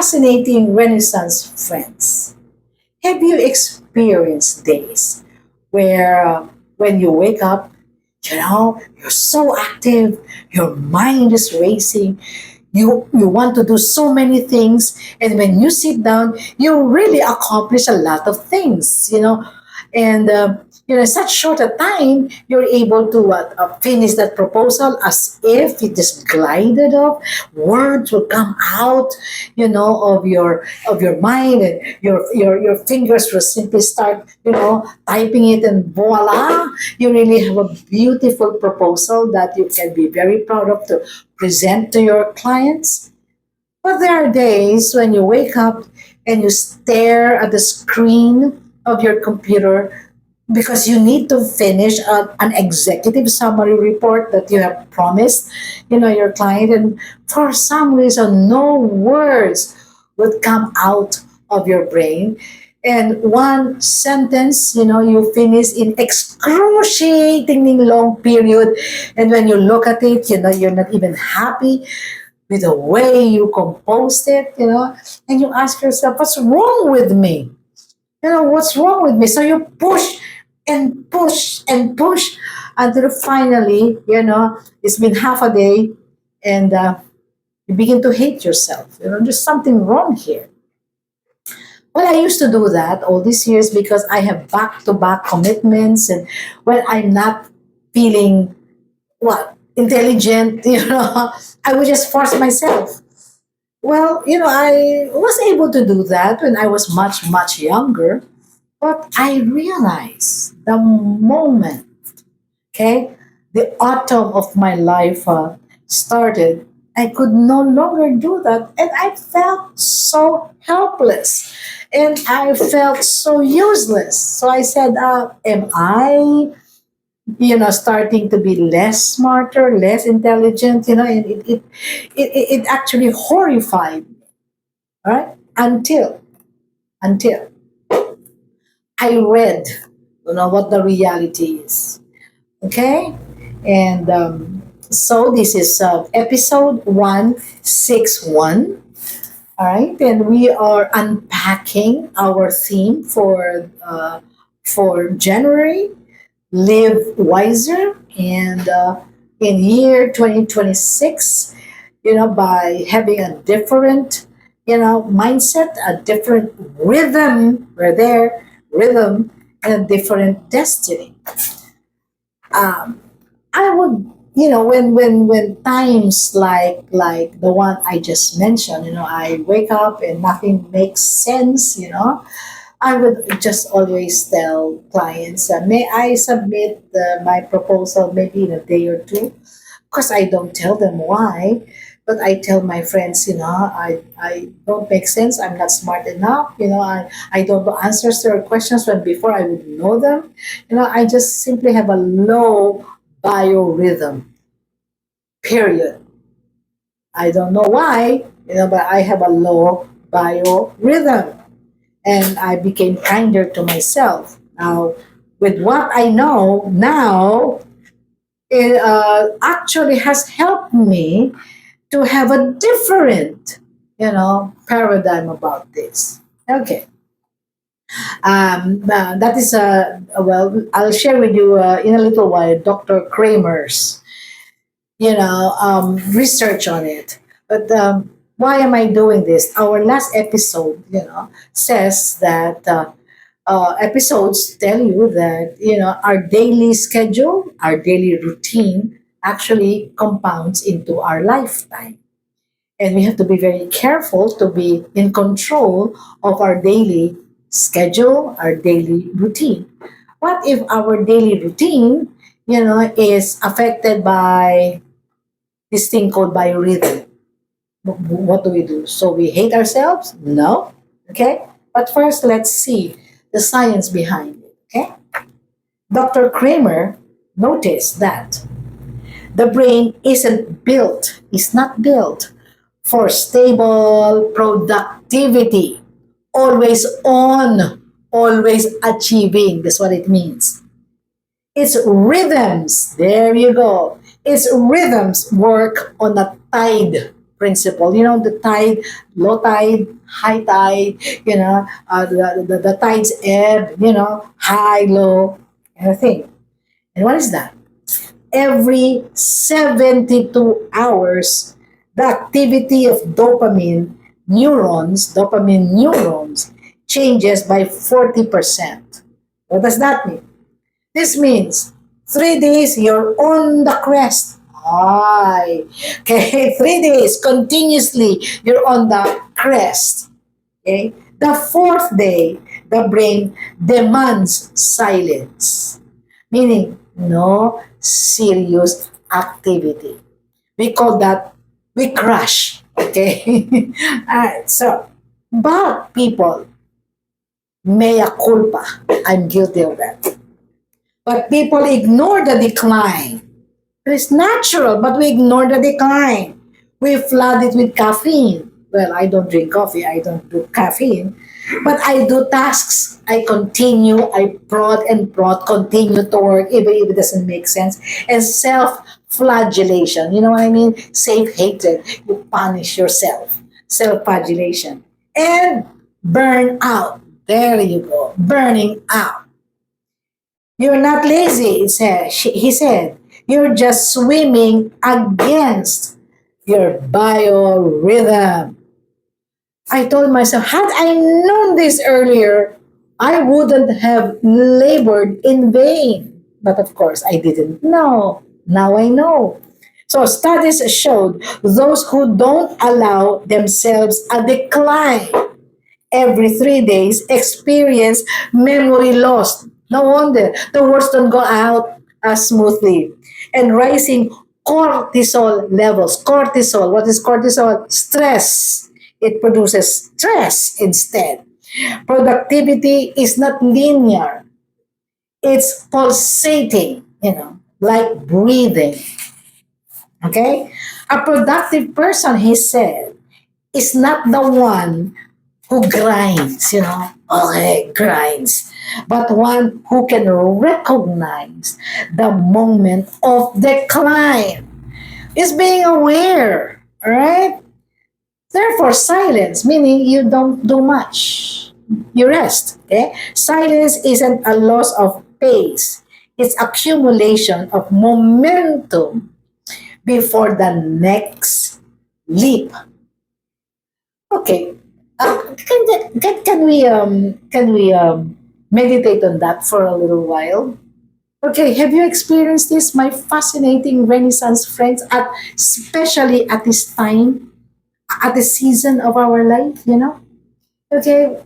fascinating Renaissance friends. Have you experienced days where when you wake up, you're so active, your mind is racing, you want to do so many things, and when you sit down, you really accomplish a lot of things, and in such short a time, you're able to finish that proposal as if it just glided off. Words will come out, of your mind, and your fingers will simply start, typing it, and voila, you really have a beautiful proposal that you can be very proud of to present to your clients. But there are days when you wake up and you stare at the screen of your computer because you need to finish an executive summary report that you have promised, your client, and for some reason, no words would come out of your brain. And one sentence, you finish in excruciatingly long period. And when you look at it, you're not even happy with the way you composed it, and you ask yourself, what's wrong with me? What's wrong with me? So you push and push and push until finally, it's been half a day, and you begin to hate yourself. There's something wrong here. Well, I used to do that all these years because I have back to back commitments, and when I'm not feeling intelligent, I would just force myself. Well, I was able to do that when I was much, much younger, but I realized the moment, okay, the autumn of my life started, I could no longer do that. And I felt so helpless and I felt so useless. So I said, am I, starting to be less smarter, less intelligent, and it actually horrified me, right? Until I read, what the reality is. Okay? And so this is episode 161. All right, and we are unpacking our theme for January, live wiser, and in year 2026, by having a different, mindset, a different rhythm. We're there, rhythm, and a different destiny. I would, when times like the one I just mentioned, I wake up and nothing makes sense, I would just always tell clients, may I submit my proposal maybe in a day or two? Of course, I don't tell them why, but I tell my friends, I don't make sense. I'm not smart enough. I don't know answers to their questions when before I would know them. I just simply have a low biorhythm, period. I don't know why, but I have a low biorhythm, and I became kinder to myself. Now, with what I know now, it actually has helped me to have a different, paradigm about this. Okay. That is, well, I'll share with you in a little while Dr. Kramer's, research on it. But why am I doing this? Our last episode, says that episodes tell you that, our daily schedule, our daily routine actually compounds into our lifetime. And we have to be very careful to be in control of our daily schedule, our daily routine. What if our daily routine, is affected by this thing called biorhythm? What do we do? So we hate ourselves? No. Okay? But first, let's see the science behind it. Okay? Dr. Kramer noticed that the brain is not built for stable productivity, always on, always achieving. That's what it means. Its rhythms, there you go. Its rhythms work on a tide principle. The tide, low tide, high tide, the tides ebb, high, low, kind of thing. And what is that? Every 72 hours, the activity of dopamine neurons, changes by 40%. What does that mean? This means 3 days you're on the crest. Ay. Okay, 3 days continuously you're on the crest. Okay? The fourth day, the brain demands silence, meaning no serious activity. We call that we crash. Okay? Alright, so, but people, mea culpa, I'm guilty of that. But people ignore the decline. It's natural, but we ignore the decline. We flood it with caffeine. Well, I don't drink coffee, I don't do caffeine. But I do tasks. I continue, I prod, continue to work, even if it doesn't make sense. And self flagellation, you know what I mean? Self hatred. You punish yourself. Self flagellation. And burn out. There you go. Burning out. You're not lazy, he said. You're just swimming against your biorhythm. I told myself, had I known this earlier, I wouldn't have labored in vain. But of course, I didn't know. Now I know. So studies showed those who don't allow themselves a decline every 3 days experience memory loss. No wonder the words don't go out as smoothly. And rising cortisol levels. Cortisol, what is cortisol? Stress. It produces stress instead. Productivity is not linear. It's pulsating, like breathing. Okay? A productive person, he said, is not the one who grinds, okay, grinds, but one who can recognize the moment of decline. Is being aware, all right? Therefore, silence, meaning you don't do much. You rest, okay? Silence isn't a loss of pace. It's accumulation of momentum before the next leap. Okay. Can we meditate on that for a little while? Okay, have you experienced this, my fascinating Renaissance friends, especially at this time, at the season of our life? Okay,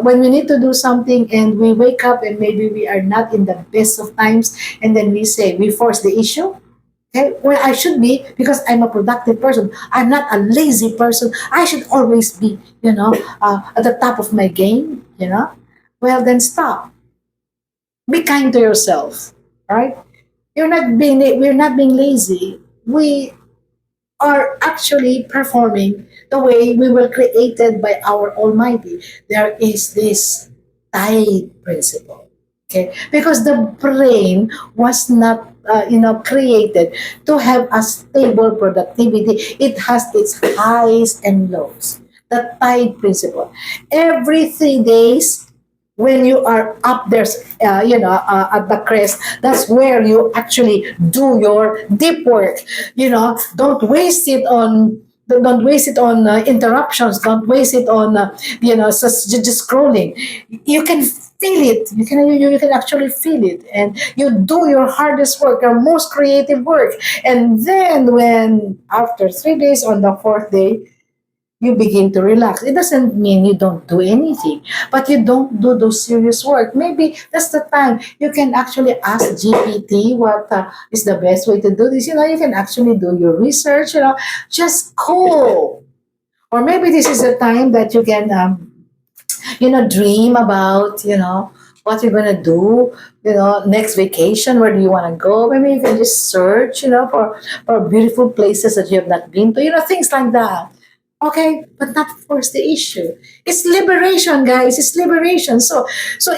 when we need to do something and we wake up and maybe we are not in the best of times, and then we force the issue. Okay, well, I should be because I'm a productive person. I'm not a lazy person. I should always be, at the top of my game. Well, then stop. Be kind to yourself, right? We're not being lazy. We are actually performing the way we were created by our Almighty. There is this tide principle. Okay, because the brain was not, created to have a stable productivity. It has its highs and lows. The tide principle. Every 3 days, when you are up there, at the crest, that's where you actually do your deep work. Don't waste it on. Don't waste it on interruptions. Don't waste it on, just scrolling. You can feel it. You can actually feel it, and you do your hardest work, your most creative work, and then when after 3 days, on the fourth day, you begin to relax. It doesn't mean you don't do anything, but you don't do those serious work. Maybe that's the time you can actually ask GPT what is the best way to do this. You can actually do your research. Just cool. Or maybe this is the time that you can, dream about, what you're gonna do. Next vacation. Where do you want to go? Maybe you can just search, for beautiful places that you have not been to. Things like that. Okay, but not force the issue. It's liberation, guys. It's liberation. So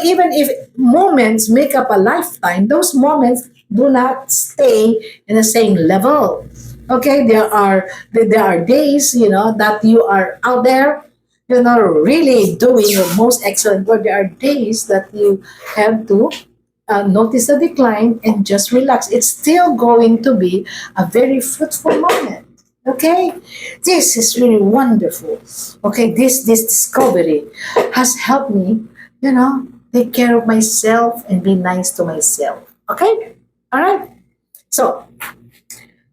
even if moments make up a lifetime, those moments do not stay in the same level. Okay, there are days, that you are out there, really doing your most excellent work. There are days that you have to notice the decline and just relax. It's still going to be a very fruitful moment. Okay, this is really wonderful. Okay, this discovery has helped me, take care of myself and be nice to myself. Okay, all right. So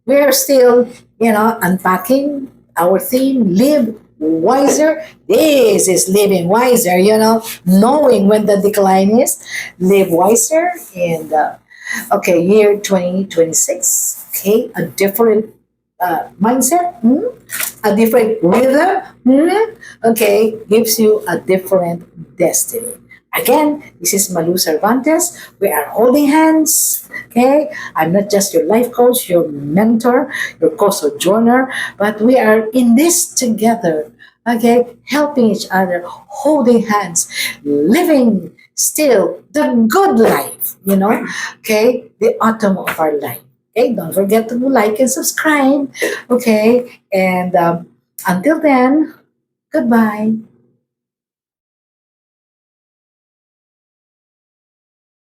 we're still, unpacking our theme, live wiser. This is living wiser, knowing when the decline is, live wiser. And, okay, year 2026, okay, a different mindset, a different rhythm, okay, gives you a different destiny. Again, this is Malu Cervantes. We are holding hands. Okay, I'm not just your life coach, your mentor, your co-sojourner, but we are in this together. Okay, helping each other, holding hands, living still the good life. Okay, the autumn of our life. Okay, don't forget to like and subscribe. Okay, and until then, goodbye.